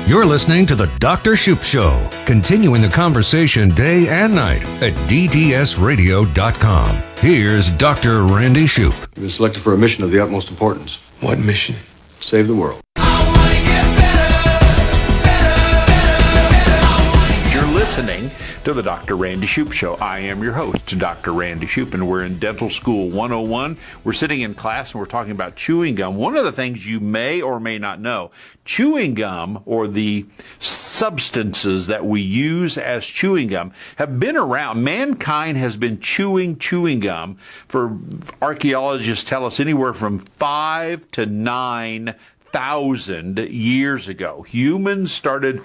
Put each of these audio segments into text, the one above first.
You're listening to the Dr. Shoup Show, continuing the conversation day and night at ddsradio.com. Here's Dr. Randy Shoup. You've been selected for a mission of the utmost importance. What mission? Save the world. Listening to the Dr. Randy Shoup Show. I am your host, Dr. Randy Shoup, and we're in Dental School 101. We're sitting in class and we're talking about chewing gum. One of the things you may or may not know, chewing gum, or the substances that we use as chewing gum, have been around. Mankind has been chewing gum for, archaeologists tell us, anywhere from 5 to 9,000 years ago. Humans started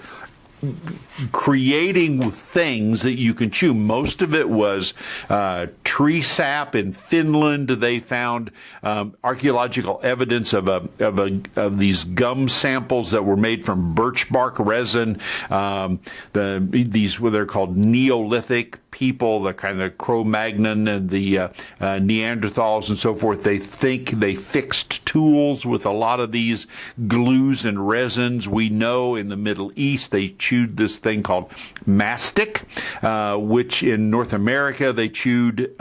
creating things that you can chew. Most of it was tree sap. In Finland, they found archaeological evidence of these gum samples that were made from birch bark resin. These what they're called Neolithic people, the kind of Cro-Magnon and the Neanderthals and so forth. They think they fixed tools with a lot of these glues and resins. We know in the Middle East they chewed this thing called mastic, which in North America they chewed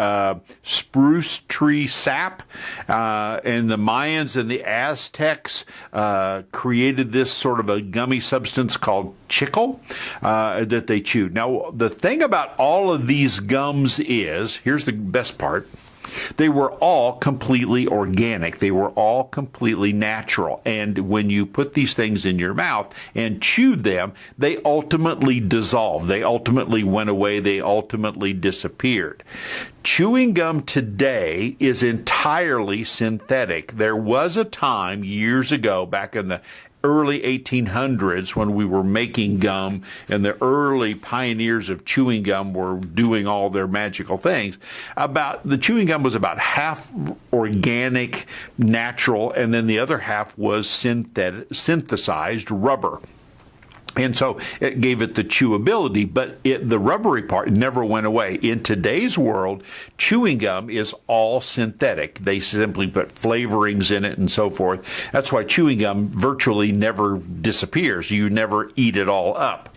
spruce tree sap. And the Mayans and the Aztecs created this sort of a gummy substance called chicle that they chewed. Now, the thing about all of these gums is, here's the best part, they were all completely organic. They were all completely natural. And when you put these things in your mouth and chewed them, they ultimately dissolved. They ultimately went away. They ultimately disappeared. Chewing gum today is entirely synthetic. There was a time years ago, back in the early 1800s, when we were making gum and the early pioneers of chewing gum were doing all their magical things, the chewing gum was about half organic, natural, and then the other half was synthesized rubber. And so it gave it the chewability, but the rubbery part never went away. In today's world, chewing gum is all synthetic. They simply put flavorings in it and so forth. That's why chewing gum virtually never disappears. You never eat it all up.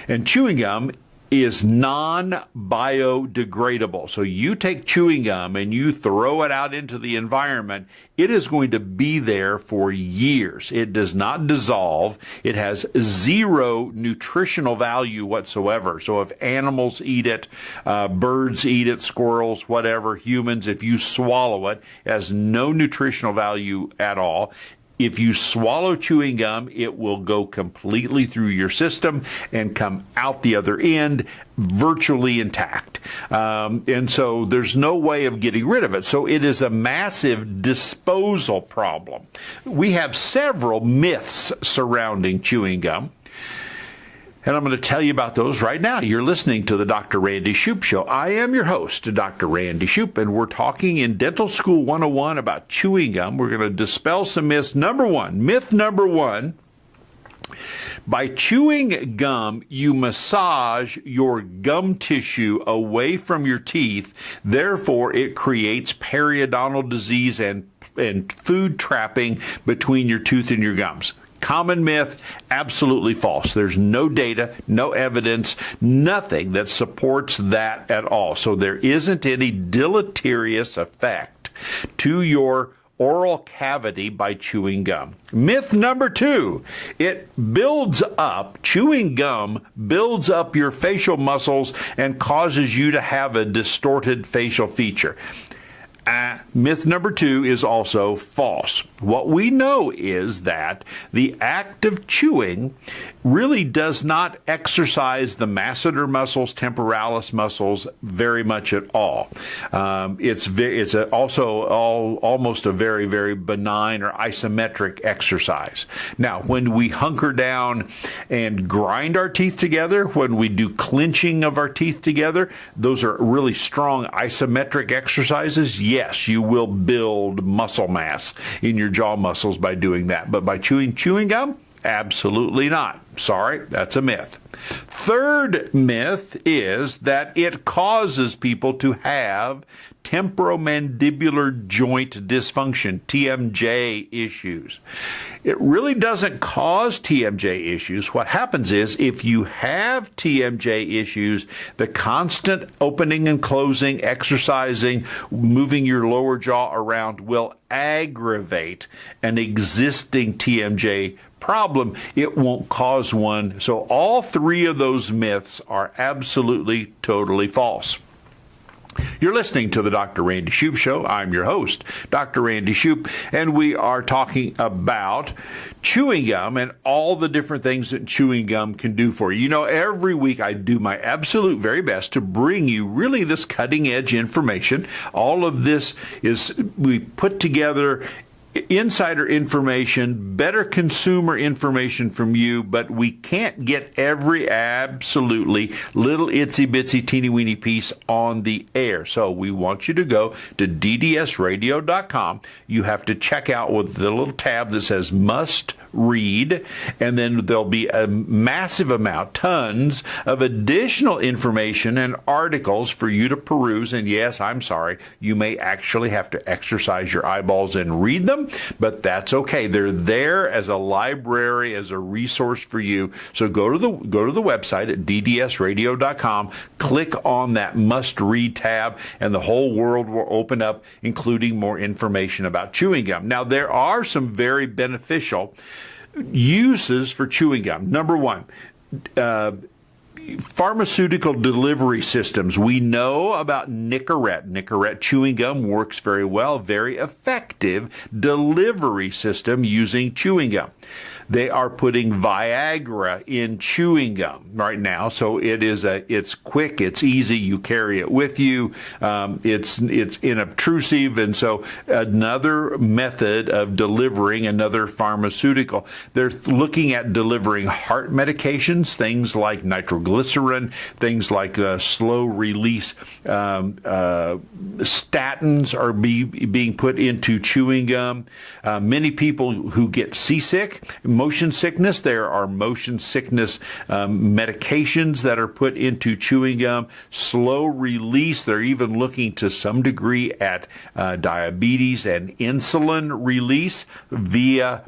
And chewing gum is non-biodegradable. So you take chewing gum and you throw it out into the environment, it is going to be there for years. It does not dissolve. It has zero nutritional value whatsoever. So if animals eat it, birds eat it, squirrels, whatever, humans, if you swallow it, it has no nutritional value at all. If you swallow chewing gum, it will go completely through your system and come out the other end virtually intact. And so there's no way of getting rid of it. So it is a massive disposal problem. We have several myths surrounding chewing gum, and I'm going to tell you about those right now. You're listening to the Dr. Randy Shoup Show. I am your host, Dr. Randy Shoup, and we're talking in Dental School 101 about chewing gum. We're going to dispel some myths. Myth number one, by chewing gum, you massage your gum tissue away from your teeth. Therefore, it creates periodontal disease and food trapping between your tooth and your gums. Common myth, absolutely false. There's no data, no evidence, nothing that supports that at all. So there isn't any deleterious effect to your oral cavity by chewing gum. Myth number two, chewing gum builds up your facial muscles and causes you to have a distorted facial feature. Myth number two is also false. What we know is that the act of chewing really does not exercise the masseter muscles, temporalis muscles very much at all. It's also almost a very, very benign or isometric exercise. Now, when we hunker down and grind our teeth together, when we do clenching of our teeth together, those are really strong isometric exercises. Yes, you will build muscle mass in your jaw muscles by doing that. But by chewing gum, Absolutely not. Sorry, that's a myth. Third myth is that it causes people to have temporomandibular joint dysfunction, TMJ issues. It really doesn't cause TMJ issues. What happens is if you have TMJ issues, the constant opening and closing, exercising, moving your lower jaw around will aggravate an existing TMJ problem. It won't cause one. So all three of those myths are absolutely, totally false. You're listening to the Dr. Randy Shoup Show. I'm your host, Dr. Randy Shoup, and we are talking about chewing gum and all the different things that chewing gum can do for you. You know, every week I do my absolute very best to bring you really this cutting edge information. All of this is we put together insider information, better consumer information from you, but we can't get every absolutely little itsy bitsy teeny weeny piece on the air. So we want you to go to ddsradio.com. You have to check out with the little tab that says must read, and then there'll be a massive amount, tons of additional information and articles for you to peruse. And yes, I'm sorry, you may actually have to exercise your eyeballs and read them, but that's okay. They're there as a library, as a resource for you. So go to the website at ddsradio.com, click on that must read tab, and the whole world will open up, including more information about chewing gum. Now, there are some very beneficial uses for chewing gum. Number one, pharmaceutical delivery systems. We know about Nicorette. Nicorette chewing gum works very well, very effective delivery system using chewing gum. They are putting Viagra in chewing gum right now, so it's quick, it's easy, you carry it with you, it's inobtrusive, and so another method of delivering another pharmaceutical. They're looking at delivering heart medications, things like nitroglycerin, things like slow release statins are being put into chewing gum. Many people who get seasick, motion sickness, there are motion sickness medications that are put into chewing gum. Slow release, they're even looking to some degree at diabetes and insulin release via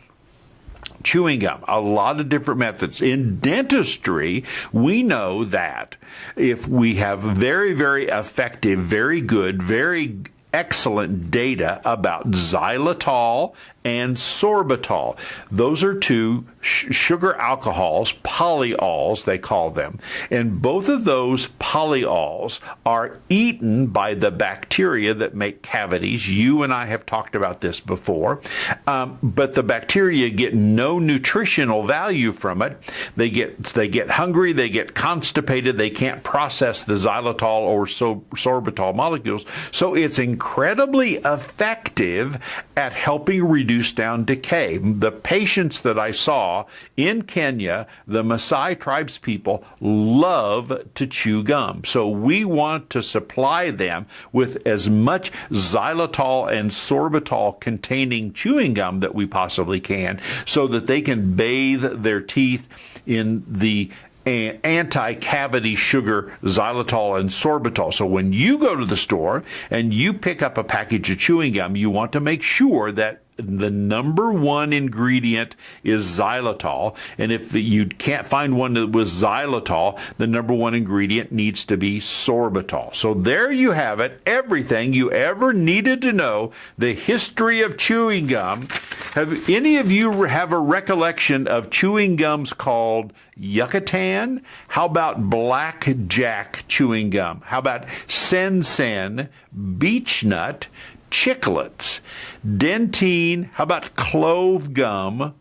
chewing gum. A lot of different methods. In dentistry, we know that if we have very, very effective, very good, very excellent data about xylitol and sorbitol. Those are two sugar alcohols, polyols they call them, and both of those polyols are eaten by the bacteria that make cavities. You and I have talked about this before, but the bacteria get no nutritional value from it. They get hungry, they get constipated, they can't process the xylitol or sorbitol molecules, so it's incredibly effective at helping reduce down decay. The patients that I saw in Kenya, the Maasai tribes people love to chew gum. So we want to supply them with as much xylitol and sorbitol containing chewing gum that we possibly can so that they can bathe their teeth in the anti-cavity sugar xylitol and sorbitol. So when you go to the store and you pick up a package of chewing gum, you want to make sure that the number one ingredient is xylitol, and if you can't find one that was xylitol, the number one ingredient needs to be sorbitol. So there you have it, everything you ever needed to know, the history of chewing gum. Have any of you have a recollection of chewing gums called Yucatan? How about blackjack chewing gum? How about Sen, beech nut, chiclets, dentine? How about clove gum?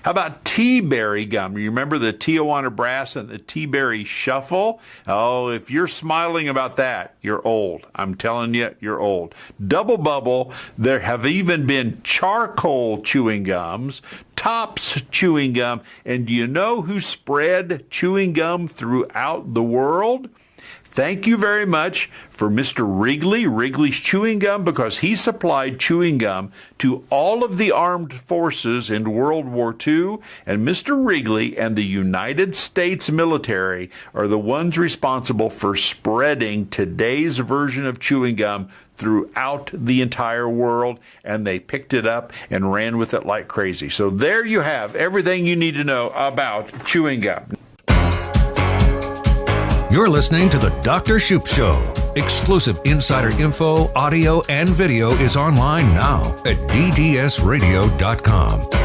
How about tea-berry gum? You remember the Tijuana Brass and the tea-berry shuffle? Oh, if you're smiling about that, you're old. I'm telling you, you're old. Double bubble. There have even been charcoal chewing gums, Tops chewing gum. And do you know who spread chewing gum throughout the world? Thank you very much for Mr. Wrigley, Wrigley's Chewing Gum, because he supplied chewing gum to all of the armed forces in World War II, and Mr. Wrigley and the United States military are the ones responsible for spreading today's version of chewing gum throughout the entire world, and they picked it up and ran with it like crazy. So there you have everything you need to know about chewing gum. You're listening to The Dr. Shoup Show. Exclusive insider info, audio, and video is online now at ddsradio.com.